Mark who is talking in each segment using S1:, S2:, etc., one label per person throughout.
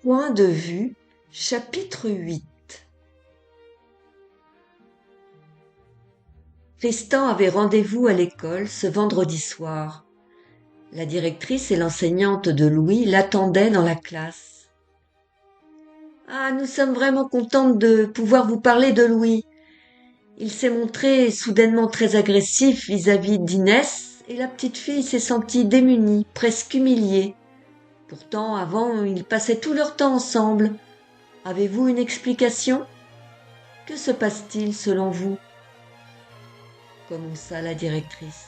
S1: Point de vue, chapitre 8. Tristan avait rendez-vous à l'école ce vendredi soir. La directrice et l'enseignante de Louis l'attendaient dans la classe. « Ah, nous sommes vraiment contentes de pouvoir vous parler de Louis. Il s'est montré soudainement très agressif vis-à-vis d'Inès et la petite fille s'est sentie démunie, presque humiliée. Pourtant, avant, ils passaient tout leur temps ensemble. Avez-vous une explication ? Que se passe-t-il selon vous ?» commença la directrice.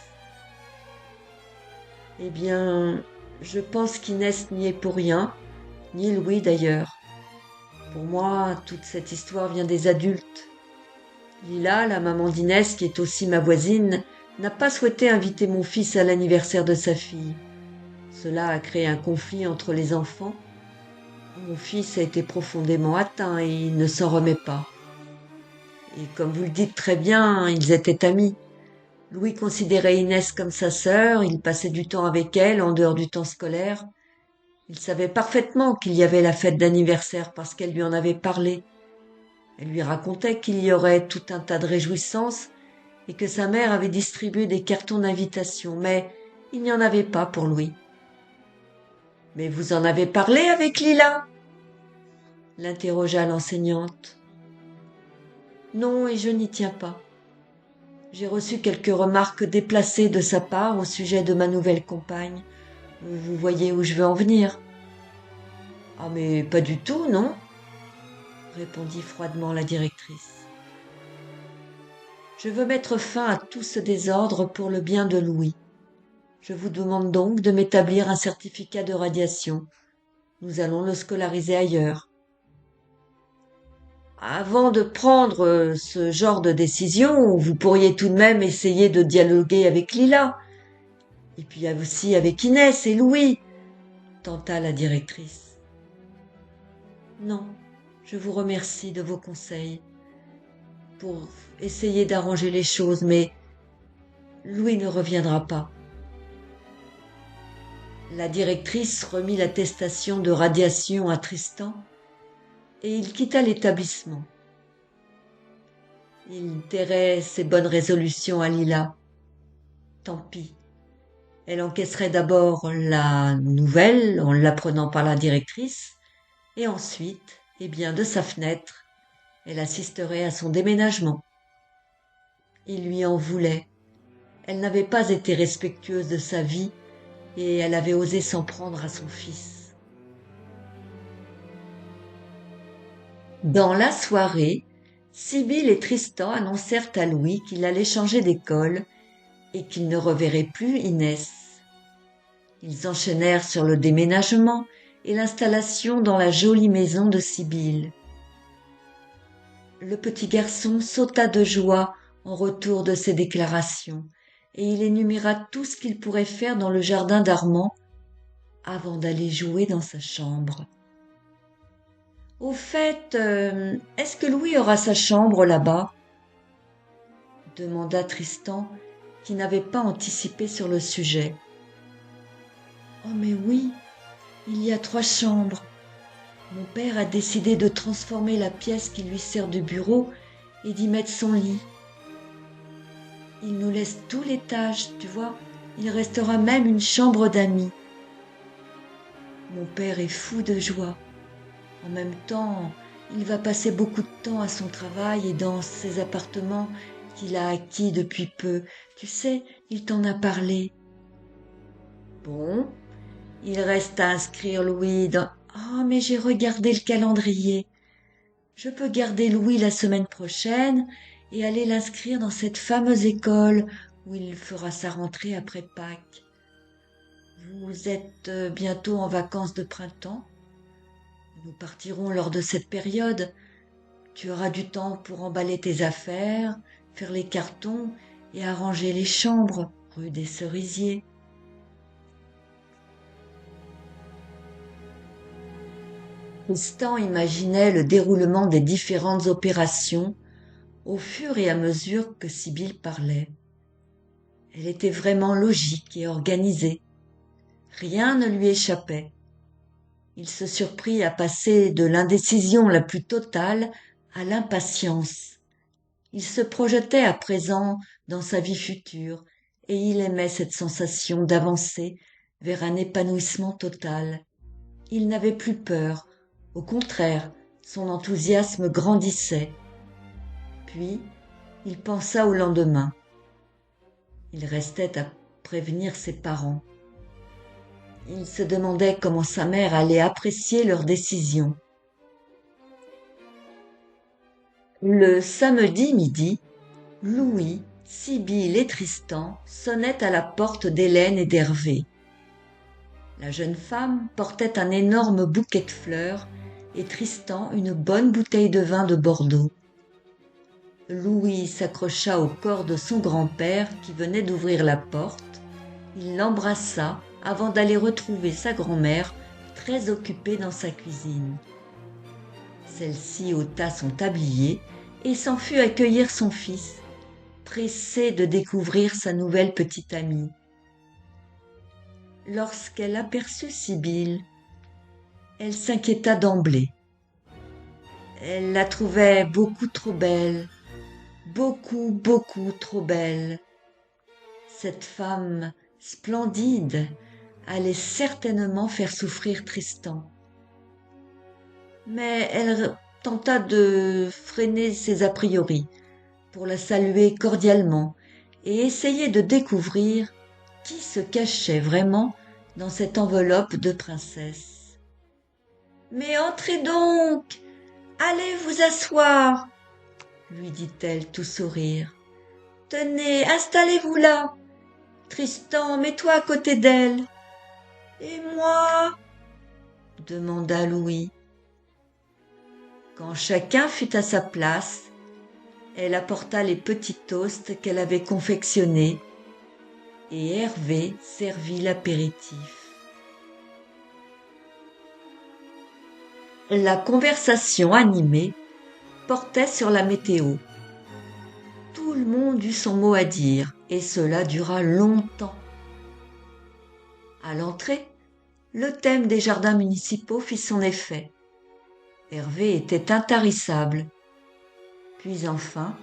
S1: « Eh bien, je pense qu'Inès n'y est pour rien, ni Louis d'ailleurs. Pour moi, toute cette histoire vient des adultes. Lila, la maman d'Inès, qui est aussi ma voisine, n'a pas souhaité inviter mon fils à l'anniversaire de sa fille. Cela a créé un conflit entre les enfants. Mon fils a été profondément atteint et il ne s'en remet pas. Et comme vous le dites très bien, ils étaient amis. Louis considérait Inès comme sa sœur, il passait du temps avec elle en dehors du temps scolaire. Il savait parfaitement qu'il y avait la fête d'anniversaire parce qu'elle lui en avait parlé. Elle lui racontait qu'il y aurait tout un tas de réjouissances et que sa mère avait distribué des cartons d'invitation, mais il n'y en avait pas pour Louis. « Mais vous en avez parlé avec Lila ?» l'interrogea l'enseignante. « Non, et je n'y tiens pas. J'ai reçu quelques remarques déplacées de sa part au sujet de ma nouvelle compagne. Vous voyez où je veux en venir. »« Ah, mais pas du tout, non ?» répondit froidement la directrice. « Je veux mettre fin à tout ce désordre pour le bien de Louis. Je vous demande donc de m'établir un certificat de radiation. Nous allons le scolariser ailleurs. » Avant de prendre ce genre de décision, vous pourriez tout de même essayer de dialoguer avec Lila. Et puis aussi avec Inès et Louis, tenta la directrice. Non, je vous remercie de vos conseils pour essayer d'arranger les choses, mais Louis ne reviendra pas. La directrice remit l'attestation de radiation à Tristan et il quitta l'établissement. Il tairait ses bonnes résolutions à Lila. Tant pis. Elle encaisserait d'abord la nouvelle en l'apprenant par la directrice, et ensuite, de sa fenêtre, elle assisterait à son déménagement. Il lui en voulait. Elle n'avait pas été respectueuse de sa vie, et elle avait osé s'en prendre à son fils. Dans la soirée, Sibylle et Tristan annoncèrent à Louis qu'il allait changer d'école et qu'il ne reverrait plus Inès. Ils enchaînèrent sur le déménagement et l'installation dans la jolie maison de Sibylle. Le petit garçon sauta de joie en retour de ces déclarations, et il énuméra tout ce qu'il pourrait faire dans le jardin d'Armand avant d'aller jouer dans sa chambre. « Au fait, est-ce que Louis aura sa chambre là-bas ?» demanda Tristan, qui n'avait pas anticipé sur le sujet. « Oh mais oui, il y a 3 chambres. Mon père a décidé de transformer la pièce qui lui sert de bureau et d'y mettre son lit. Il nous laisse tout l'étage, tu vois, il restera même une chambre d'amis. Mon père est fou de joie. En même temps, il va passer beaucoup de temps à son travail et dans ses appartements qu'il a acquis depuis peu. Tu sais, il t'en a parlé. » Bon, il reste à inscrire Louis dans... Oh, mais j'ai regardé le calendrier. Je peux garder Louis la semaine prochaine et aller l'inscrire dans cette fameuse école où il fera sa rentrée après Pâques. Vous êtes bientôt en vacances de printemps. Nous partirons lors de cette période. Tu auras du temps pour emballer tes affaires, faire les cartons et arranger les chambres, rue des Cerisiers. Tristan imaginait le déroulement des différentes opérations au fur et à mesure que Sibylle parlait. Elle était vraiment logique et organisée. Rien ne lui échappait. il se surprit à passer de l'indécision la plus totale à l'impatience. Il se projetait à présent dans sa vie future, et il aimait cette sensation d'avancer vers un épanouissement total. Il n'avait plus peur, au contraire, son enthousiasme grandissait. Puis, il pensa au lendemain. Il restait à prévenir ses parents. Il se demandait comment sa mère allait apprécier leur décision. Le samedi midi, Louis, Sibylle et Tristan sonnaient à la porte d'Hélène et d'Hervé. La jeune femme portait un énorme bouquet de fleurs et Tristan une bonne bouteille de vin de Bordeaux. Louis s'accrocha au corps de son grand-père qui venait d'ouvrir la porte. Il l'embrassa avant d'aller retrouver sa grand-mère très occupée dans sa cuisine. Celle-ci ôta son tablier et s'en fut accueillir son fils, pressé de découvrir sa nouvelle petite amie. Lorsqu'elle aperçut Sibylle, elle s'inquiéta d'emblée. Elle la trouvait beaucoup trop belle, beaucoup trop belle. Cette femme splendide allait certainement faire souffrir Tristan. Mais elle tenta de freiner ses a priori pour la saluer cordialement et essayer de découvrir qui se cachait vraiment dans cette enveloppe de princesse. « Mais entrez donc, allez vous asseoir, lui dit-elle tout sourire. Tenez, installez-vous là. Tristan, mets-toi à côté d'elle. Et moi ? Demanda Louis. Quand chacun fut à sa place, elle apporta les petits toasts qu'elle avait confectionnés et Hervé servit l'apéritif. La conversation animée portait sur la météo. Tout le monde eut son mot à dire, et cela dura longtemps. À l'entrée, le thème des jardins municipaux fit son effet. Hervé était intarissable. Puis enfin,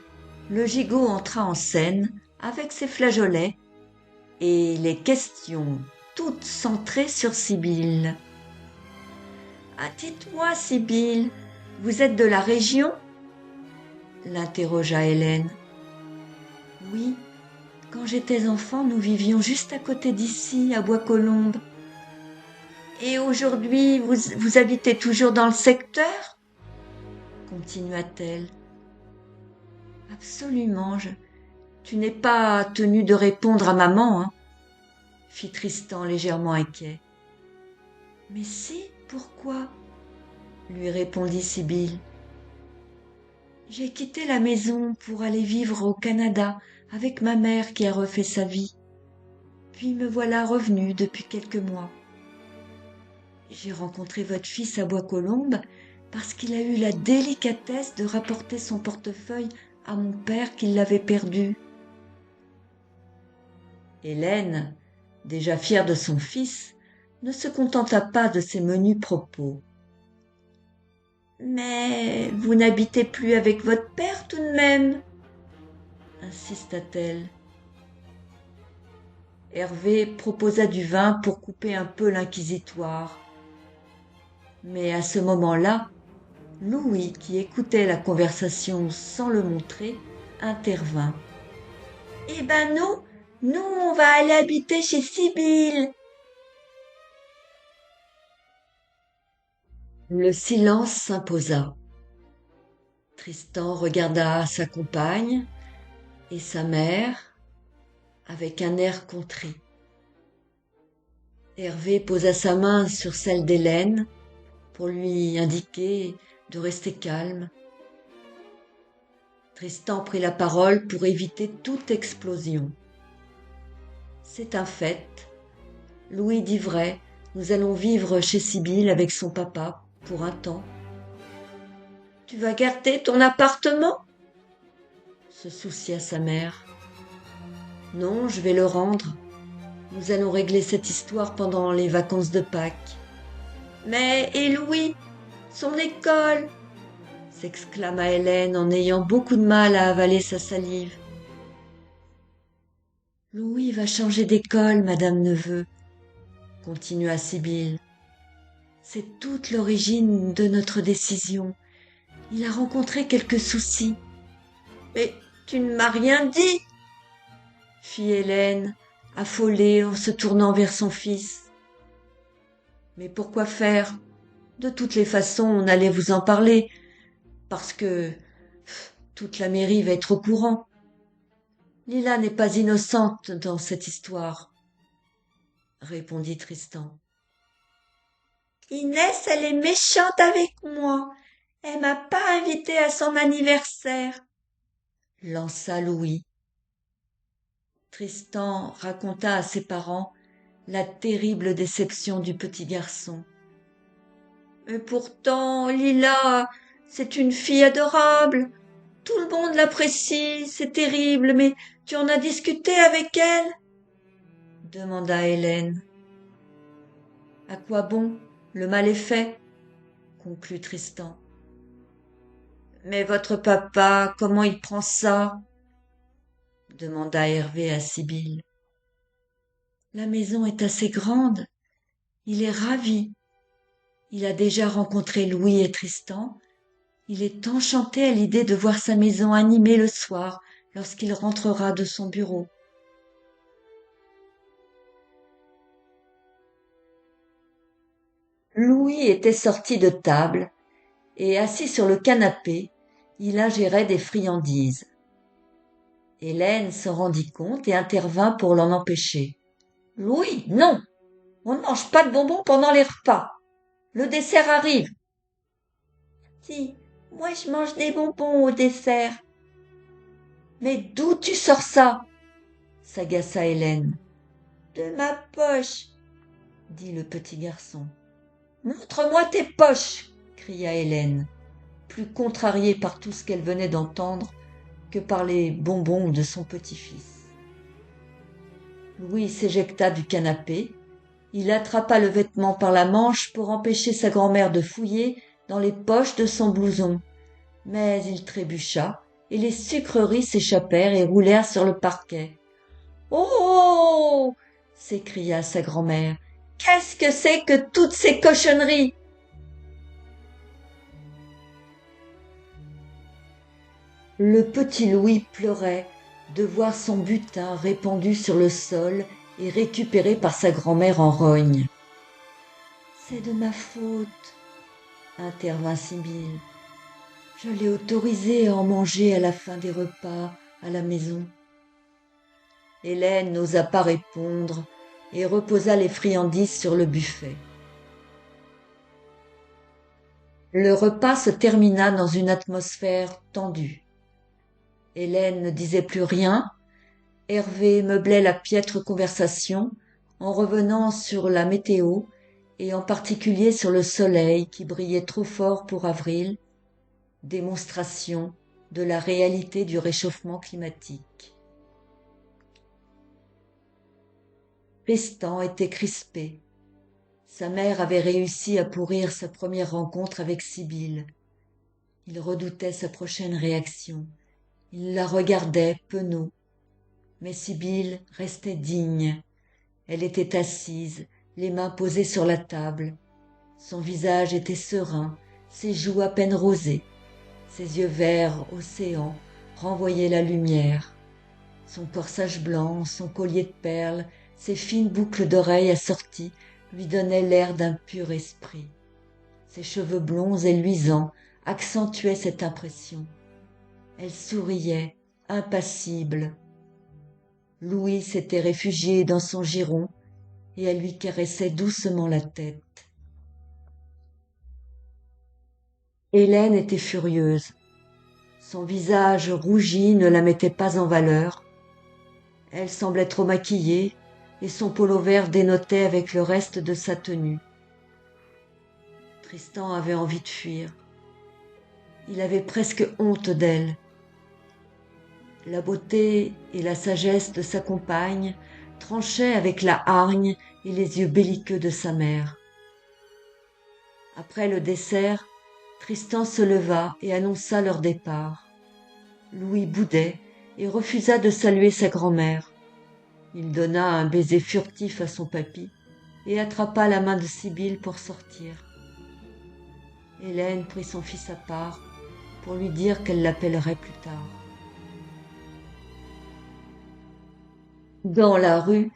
S1: le gigot entra en scène avec ses flageolets et les questions toutes centrées sur Sibylle. « Ah, dites-moi, Sibylle, vous êtes de la région ?» l'interrogea Hélène. « Oui, quand j'étais enfant, nous vivions juste à côté d'ici, à Bois-Colombes. »« Et aujourd'hui, vous habitez toujours dans le secteur ?» continua-t-elle. « Absolument, tu n'es pas tenu de répondre à maman, hein ?» fit Tristan légèrement inquiet. « Mais si, pourquoi ?» lui répondit Sibylle. « J'ai quitté la maison pour aller vivre au Canada avec ma mère qui a refait sa vie. Puis me voilà revenue depuis quelques mois. J'ai rencontré votre fils à Bois-Colombes parce qu'il a eu la délicatesse de rapporter son portefeuille à mon père qui l'avait perdu. » Hélène, déjà fière de son fils, ne se contenta pas de ces menus propos. « Mais vous n'habitez plus avec votre père tout de même ?» insista-t-elle. Hervé proposa du vin pour couper un peu l'inquisitoire. Mais à ce moment-là, Louis, qui écoutait la conversation sans le montrer, intervint. « Eh ben non, nous on va aller habiter chez Sibylle. » Le silence s'imposa. Tristan regarda sa compagne et sa mère avec un air contrit. Hervé posa sa main sur celle d'Hélène pour lui indiquer de rester calme. Tristan prit la parole pour éviter toute explosion. « C'est un fait. Louis dit vrai, nous allons vivre chez Sibylle avec son papa pour un temps. »« Tu vas garder ton appartement ?» se soucia sa mère. « Non, je vais le rendre. Nous allons régler cette histoire pendant les vacances de Pâques. » Mais et Louis, son école? S'exclama Hélène en ayant beaucoup de mal à avaler sa salive. Louis va changer d'école, Madame Neveu, continua Sibylle. C'est toute l'origine de notre décision. Il a rencontré quelques soucis. Mais tu ne m'as rien dit, fit Hélène, affolée en se tournant vers son fils. Mais pourquoi faire? De toutes les façons, on allait vous en parler, parce que toute la mairie va être au courant. Lila n'est pas innocente dans cette histoire, répondit Tristan. Inès, elle est méchante avec moi. Elle m'a pas invitée à son anniversaire, lança Louis. Tristan raconta à ses parents la terrible déception du petit garçon. Mais pourtant, Lila, c'est une fille adorable. Tout le monde l'apprécie, c'est terrible, mais tu en as discuté avec elle? Demanda Hélène. À quoi bon? Le mal est fait, conclut Tristan. Mais votre papa, comment il prend ça? Demanda Hervé à Sibylle. La maison est assez grande. Il est ravi. Il a déjà rencontré Louis et Tristan. Il est enchanté à l'idée de voir sa maison animée le soir lorsqu'il rentrera de son bureau. Louis était sorti de table et, assis sur le canapé, il ingérait des friandises. Hélène s'en rendit compte et intervint pour l'en empêcher. « Louis, non! On ne mange pas de bonbons pendant les repas. Le dessert arrive. »« Si, moi je mange des bonbons au dessert. »« Mais d'où tu sors ça ?» s'agaça Hélène. « De ma poche, » dit le petit garçon. « Montre-moi tes poches !» cria Hélène, plus contrariée par tout ce qu'elle venait d'entendre que par les bonbons de son petit-fils. Louis s'éjecta du canapé. Il attrapa le vêtement par la manche pour empêcher sa grand-mère de fouiller dans les poches de son blouson. Mais il trébucha et les sucreries s'échappèrent et roulèrent sur le parquet. « Oh !» s'écria sa grand-mère. « Qu'est-ce que c'est que toutes ces cochonneries ?» Le petit Louis pleurait de voir son butin répandu sur le sol et récupéré par sa grand-mère en rogne. « C'est de ma faute, » intervint Sibylle. « Je l'ai autorisé à en manger à la fin des repas à la maison. » Hélène n'osa pas répondre et reposa les friandises sur le buffet. Le repas se termina dans une atmosphère tendue. Hélène ne disait plus rien. Hervé meublait la piètre conversation en revenant sur la météo et en particulier sur le soleil qui brillait trop fort pour avril, démonstration de la réalité du réchauffement climatique. Tristan était crispé. Sa mère avait réussi à pourrir sa première rencontre avec Sibylle. Il redoutait sa prochaine réaction. Il la regardait, penaud. Mais Sibylle restait digne. Elle était assise, les mains posées sur la table. Son visage était serein, ses joues à peine rosées. Ses yeux verts océan renvoyaient la lumière. Son corsage blanc, son collier de perles, ses fines boucles d'oreilles assorties lui donnaient l'air d'un pur esprit. Ses cheveux blonds et luisants accentuaient cette impression. Elle souriait, impassible. Louis s'était réfugié dans son giron et elle lui caressait doucement la tête. Hélène était furieuse. Son visage rougi ne la mettait pas en valeur. Elle semblait trop maquillée et son polo vert dénotait avec le reste de sa tenue. Tristan avait envie de fuir. Il avait presque honte d'elle. La beauté et la sagesse de sa compagne tranchaient avec la hargne et les yeux belliqueux de sa mère. Après le dessert, Tristan se leva et annonça leur départ. Louis boudait et refusa de saluer sa grand-mère. Il donna un baiser furtif à son papy et attrapa la main de Sibylle pour sortir. Hélène prit son fils à part pour lui dire qu'elle l'appellerait plus tard. Dans la rue,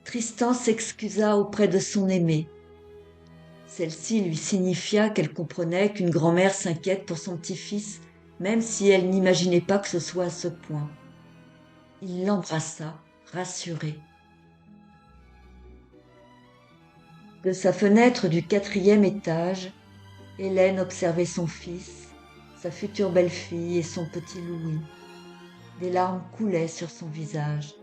S1: Tristan s'excusa auprès de son aimée. Celle-ci lui signifia qu'elle comprenait qu'une grand-mère s'inquiète pour son petit-fils, même si elle n'imaginait pas que ce soit à ce point. Il l'embrassa, rassuré. De sa fenêtre du 4e étage, Hélène observait son fils, sa future belle-fille et son petit Louis. Des larmes coulaient sur son visage.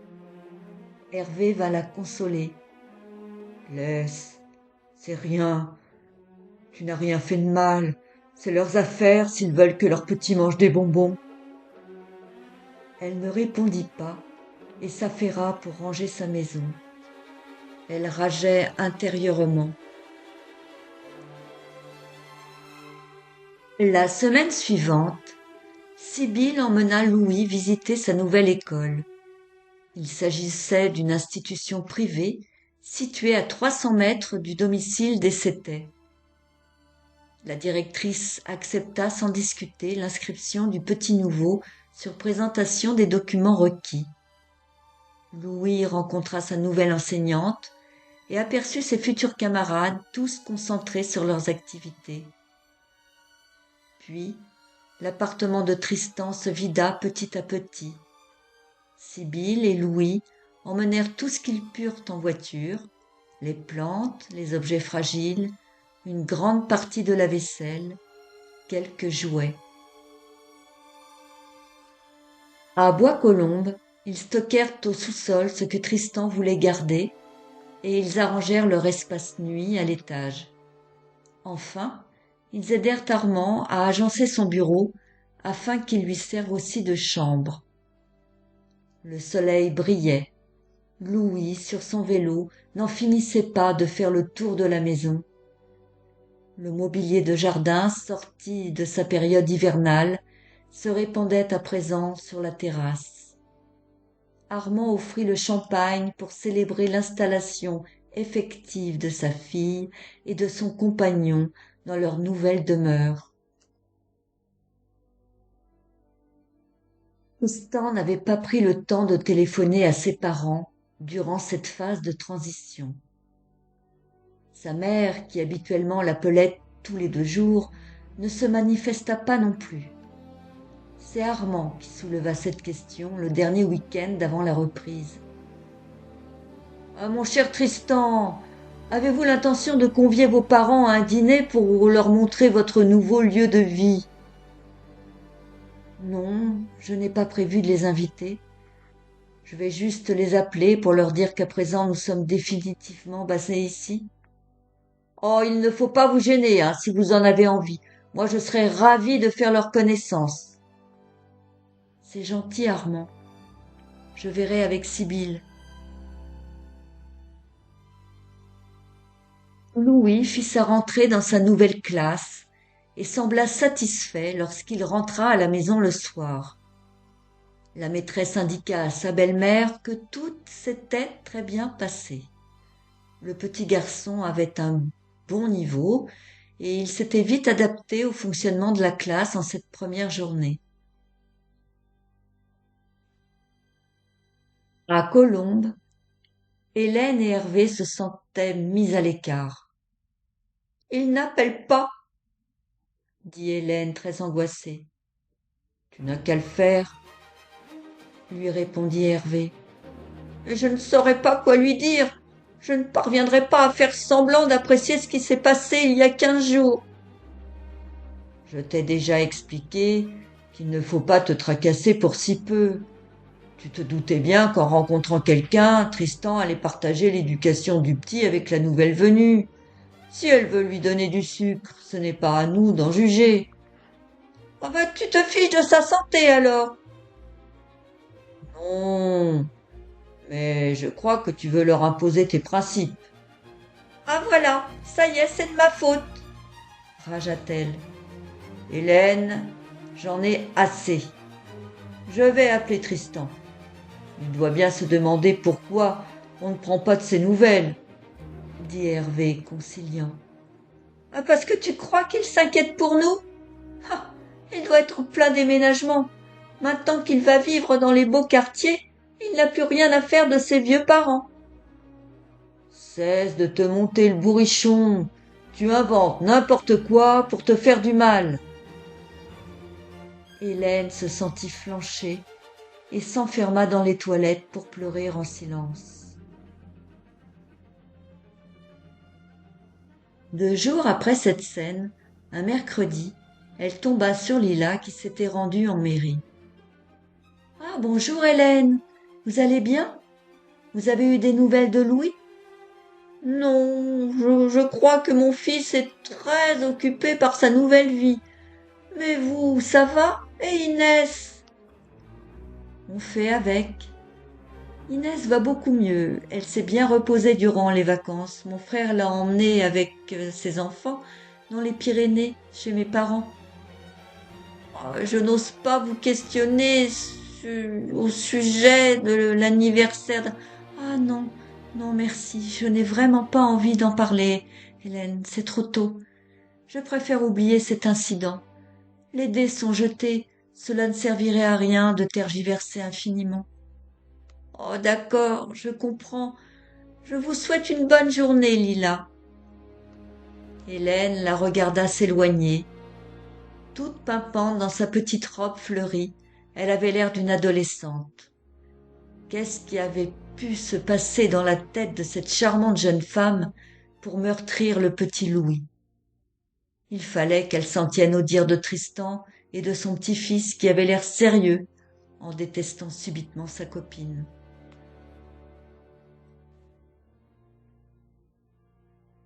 S1: Hervé vint la consoler. « Laisse, c'est rien. Tu n'as rien fait de mal. C'est leurs affaires s'ils veulent que leur petit mange des bonbons. » Elle ne répondit pas et s'affaira pour ranger sa maison. Elle rageait intérieurement. La semaine suivante, Sibylle emmena Louis visiter sa nouvelle école. Il s'agissait d'une institution privée située à 300 mètres du domicile des Cétais. La directrice accepta sans discuter l'inscription du petit nouveau sur présentation des documents requis. Louis rencontra sa nouvelle enseignante et aperçut ses futurs camarades tous concentrés sur leurs activités. Puis, l'appartement de Tristan se vida petit à petit. Sibylle et Louis emmenèrent tout ce qu'ils purent en voiture, les plantes, les objets fragiles, une grande partie de la vaisselle, quelques jouets. À Bois-Colombes, ils stockèrent au sous-sol ce que Tristan voulait garder et ils arrangèrent leur espace nuit à l'étage. Enfin, ils aidèrent Armand à agencer son bureau afin qu'il lui serve aussi de chambre. Le soleil brillait. Louis, sur son vélo, n'en finissait pas de faire le tour de la maison. Le mobilier de jardin, sorti de sa période hivernale, se répandait à présent sur la terrasse. Armand offrit le champagne pour célébrer l'installation effective de sa fille et de son compagnon dans leur nouvelle demeure. Tristan n'avait pas pris le temps de téléphoner à ses parents durant cette phase de transition. Sa mère, qui habituellement l'appelait tous les 2 jours, ne se manifesta pas non plus. C'est Armand qui souleva cette question le dernier week-end avant la reprise. « Ah, mon cher Tristan, avez-vous l'intention de convier vos parents à un dîner pour leur montrer votre nouveau lieu de vie ?»« Non, je n'ai pas prévu de les inviter. Je vais juste les appeler pour leur dire qu'à présent nous sommes définitivement basés ici. » « Oh, il ne faut pas vous gêner, hein, si vous en avez envie. Moi, je serais ravie de faire leur connaissance. »« C'est gentil, Armand. Je verrai avec Sibylle. » Louis fit sa rentrée dans sa nouvelle classe et sembla satisfait lorsqu'il rentra à la maison le soir. La maîtresse indiqua à sa belle-mère que tout s'était très bien passé. Le petit garçon avait un bon niveau et il s'était vite adapté au fonctionnement de la classe en cette première journée. À Colombes, Hélène et Hervé se sentaient mis à l'écart. « Il n'appelle pas, » dit Hélène très angoissée. « Tu n'as qu'à le faire, » lui répondit Hervé. « Et je ne saurais pas quoi lui dire. Je ne parviendrai pas à faire semblant d'apprécier ce qui s'est passé il y a 15 jours. » « Je t'ai déjà expliqué qu'il ne faut pas te tracasser pour si peu. Tu te doutais bien qu'en rencontrant quelqu'un, Tristan allait partager l'éducation du petit avec la nouvelle venue. Si elle veut lui donner du sucre, ce n'est pas à nous d'en juger. »« Ah ben, tu te fiches de sa santé alors ?»« Non, mais je crois que tu veux leur imposer tes principes. »« Ah voilà, ça y est, c'est de ma faute. » ragea-t-elle. Hélène, j'en ai assez. Je vais appeler Tristan. Il doit bien se demander pourquoi on ne prend pas de ses nouvelles, dit Hervé, conciliant. Ah, parce que tu crois qu'il s'inquiète pour nous? Ah, il doit être plein déménagement. Maintenant qu'il va vivre dans les beaux quartiers, il n'a plus rien à faire de ses vieux parents. Cesse de te monter le bourrichon. Tu inventes n'importe quoi pour te faire du mal. Hélène se sentit flancher et s'enferma dans les toilettes pour pleurer en silence. 2 jours après cette scène, un mercredi, elle tomba sur Lila qui s'était rendue en mairie. « Ah, bonjour Hélène, vous allez bien? Vous avez eu des nouvelles de Louis? »« Non, je crois que mon fils est très occupé par sa nouvelle vie. Mais vous, ça va? Et Inès? » On fait avec. Inès va beaucoup mieux. Elle s'est bien reposée durant les vacances. Mon frère l'a emmenée avec ses enfants dans les Pyrénées, chez mes parents. Je n'ose pas vous questionner au sujet de l'anniversaire. Ah non, non merci, je n'ai vraiment pas envie d'en parler, Hélène, c'est trop tôt. Je préfère oublier cet incident. Les dés sont jetés, cela ne servirait à rien de tergiverser infiniment. Oh d'accord, je comprends. Je vous souhaite une bonne journée, Lila. Hélène la regarda s'éloigner. Toute pimpante dans sa petite robe fleurie, elle avait l'air d'une adolescente. Qu'est-ce qui avait pu se passer dans la tête de cette charmante jeune femme pour meurtrir le petit Louis? Il fallait qu'elle s'en tienne au dire de Tristan et de son petit-fils qui avait l'air sérieux en détestant subitement sa copine.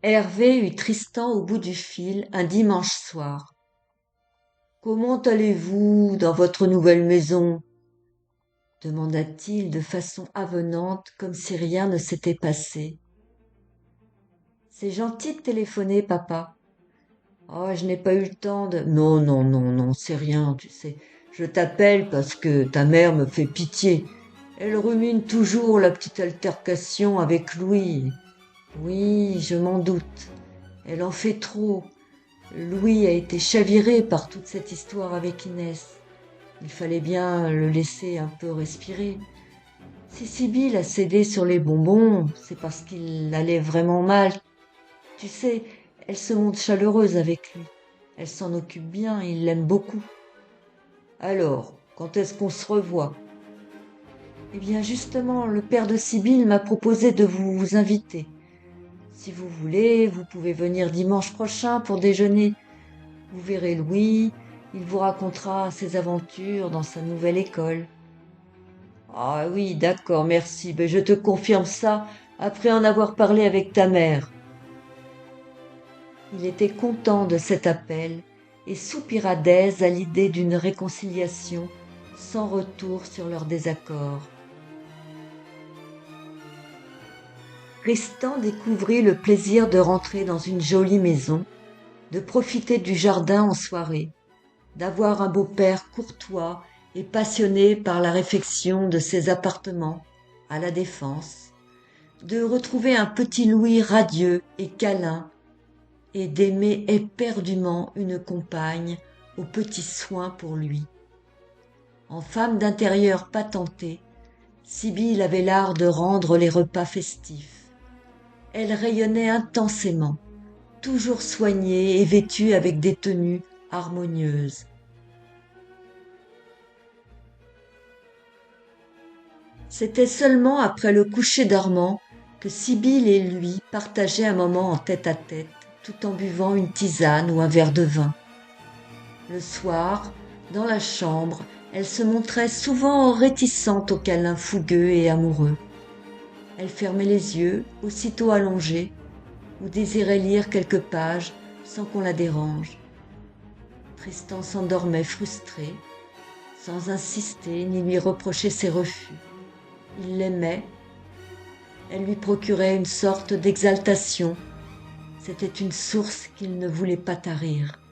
S1: Hervé eut Tristan au bout du fil un dimanche soir. « Comment allez-vous dans votre nouvelle maison ?» demanda-t-il de façon avenante, comme si rien ne s'était passé. « C'est gentil de téléphoner, papa. »« Oh, je n'ai pas eu le temps de... »« Non, non, non, non, c'est rien, tu sais. Je t'appelle parce que ta mère me fait pitié. Elle rumine toujours la petite altercation avec Louis. Oui, je m'en doute. Elle en fait trop. Louis a été chaviré par toute cette histoire avec Inès. Il fallait bien le laisser un peu respirer. Si Sibylle a cédé sur les bonbons, c'est parce qu'il allait vraiment mal. Tu sais, elle se montre chaleureuse avec lui. Elle s'en occupe bien et il l'aime beaucoup. Alors, quand est-ce qu'on se revoit? Eh bien, justement, le père de Sibylle m'a proposé de vous inviter. Si vous voulez, vous pouvez venir dimanche prochain pour déjeuner. Vous verrez Louis, il vous racontera ses aventures dans sa nouvelle école. Ah oui, d'accord, merci. Ben, je te confirme ça après en avoir parlé avec ta mère. Il était content de cet appel et soupira d'aise à l'idée d'une réconciliation sans retour sur leur désaccord. Tristan découvrit le plaisir de rentrer dans une jolie maison, de profiter du jardin en soirée, d'avoir un beau-père courtois et passionné par la réfection de ses appartements à la Défense, de retrouver un petit Louis radieux et câlin, et d'aimer éperdument une compagne aux petits soins pour lui. En femme d'intérieur patentée, Sibylle avait l'art de rendre les repas festifs. Elle rayonnait intensément, toujours soignée et vêtue avec des tenues harmonieuses. C'était seulement après le coucher d'Armand que Sibylle et lui partageaient un moment en tête-à-tête, tout en buvant une tisane ou un verre de vin. Le soir, dans la chambre, elle se montrait souvent réticente aux câlins fougueux et amoureux. Elle fermait les yeux, aussitôt allongée, ou désirait lire quelques pages sans qu'on la dérange. Tristan s'endormait frustré, sans insister ni lui reprocher ses refus. Il l'aimait. Elle lui procurait une sorte d'exaltation. C'était une source qu'il ne voulait pas tarir.